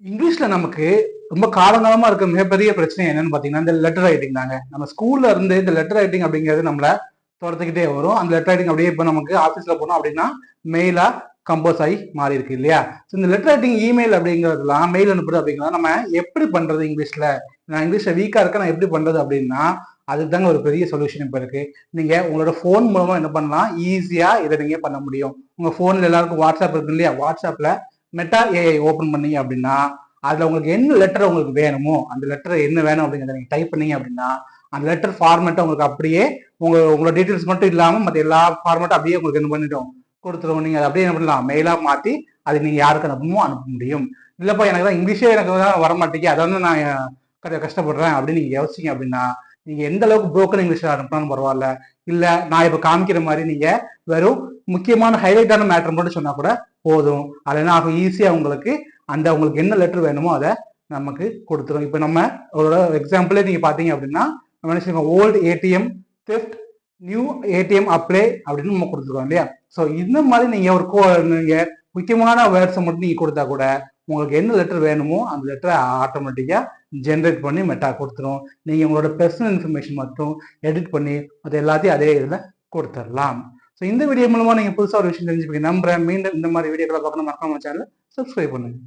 இங்கிலீஷ்ல நமக்கு ரொம்ப காலங்காலமா இருக்க மிகப்பெரிய பிரச்சனை என்னன்னு பாத்தீங்கன்னா இந்த லெட்டர் ரைட்டிங் தாங்க. நம்ம ஸ்கூல்ல இருந்து இந்த லெட்டர் ரைட்டிங் அப்படிங்கிறது நம்மள துரத்துக்கிட்டே வரும். அந்த லெட்டர் ரைட்டிங் அப்படியே இப்போ நமக்கு ஆஃபீஸ்ல போனோம் அப்படின்னா மெயிலா கம்போஸ் ஆகி மாறி இருக்கு இல்லையா? ஸோ இந்த லெட்டர் ரைட்டிங் இமெயில் அப்படிங்கிறதுலாம் மெயில் அனுப்புறது அப்படிங்கிறத நம்ம எப்படி பண்றது இங்கிலீஷ்ல? நான் இங்கிலீஷ்ல வீக்கா இருக்கேன், நான் எப்படி பண்றது அப்படின்னா அதுக்கு தாங்க ஒரு பெரிய சொல்யூஷன் இப்போ இருக்கு. நீங்க உங்களோட ஃபோன் மூலமா என்ன பண்ணலாம், ஈஸியா இதை நீங்க பண்ண முடியும். உங்க ஃபோன்ல எல்லாருக்கும் வாட்ஸ்அப் இருக்கு இல்லையா? வாட்ஸ்அப்ல மெட்டா ஏஐ ஓப்பன் பண்ணீங்க அப்படின்னா அதுல உங்களுக்கு என்ன லெட்டர் உங்களுக்கு வேணுமோ அந்த லெட்டர் என்ன வேணும் அப்படிங்கிறத நீங்க டைப் பண்ணீங்க அப்படின்னா அந்த லெட்டர் ஃபார்மேட்டை உங்களுக்கு அப்படியே உங்களோட டீட்டெயில்ஸ் மட்டும் இல்லாம மற்ற எல்லா ஃபார்மேட்டும் அப்படியே உங்களுக்கு என்ன பண்ணிடும் கொடுத்துருவோம். நீங்க அதை அப்படியே என்ன பண்ணலாம், மெயிலா மாத்தி அதை நீங்க யாருக்கு அனுப்பணுமோ அனுப்ப முடியும். இல்லப்பா எனக்கு தான் இங்கிலீஷே எனக்கு தான் வர மாட்டேங்குது, அதை வந்து நான் கஷ்டப்படுறேன் அப்படின்னு நீங்க யோசிச்சீங்க அப்படின்னா நீங்க எந்த அளவுக்கு புரோக்கன் இங்கிலீஷ்ல அனுப்பினாலும் பரவாயில்ல, இல்ல நான் இப்ப காமிக்கிற மாதிரி நீங்க வெறும் முக்கியமான ஹைலைட்டான மேட்டர் மட்டும் சொன்னா கூட போதும். அது என்ன ஆகும், ஈஸியா உங்களுக்கு அந்த உங்களுக்கு என்ன லெட்டர் வேணுமோ அதை நமக்கு கொடுத்துரும். இப்போ நம்ம ஒரு எக்ஸாம்பிளே நீங்க பாத்தீங்க அப்படின்னா நம்ம என்ன செய்வோம், old ATM theft new ATM apply அப்படின்னு நம்ம கொடுத்துருக்கோம் இல்லையா? ஸோ இந்த மாதிரி நீங்க நீங்க முக்கியமான வேர்ட்ஸை மட்டும் நீங்க கொடுத்தா கூட உங்களுக்கு என்ன லெட்டர் வேணுமோ அந்த லெட்டரை ஆட்டோமேட்டிக்கா ஜென்ரேட் பண்ணி மெட்டா கொடுத்துரும். நீங்க உங்களோட பர்சனல் இன்ஃபர்மேஷன் மட்டும் எடிட் பண்ணி அது எல்லாத்தையும் அதே இதில் கொடுத்துடலாம். ஸோ இந்த வீடியோ மூலமா நீங்க புதுசாக ஒரு விஷயம் தெரிஞ்சுப்பீங்க நம்புறேன். மீண்டும் இந்த மாதிரி வீடியோக்களை பார்க்கணும் மறக்காம சேனல் சப்ஸ்கிரைப் பண்ணுங்க.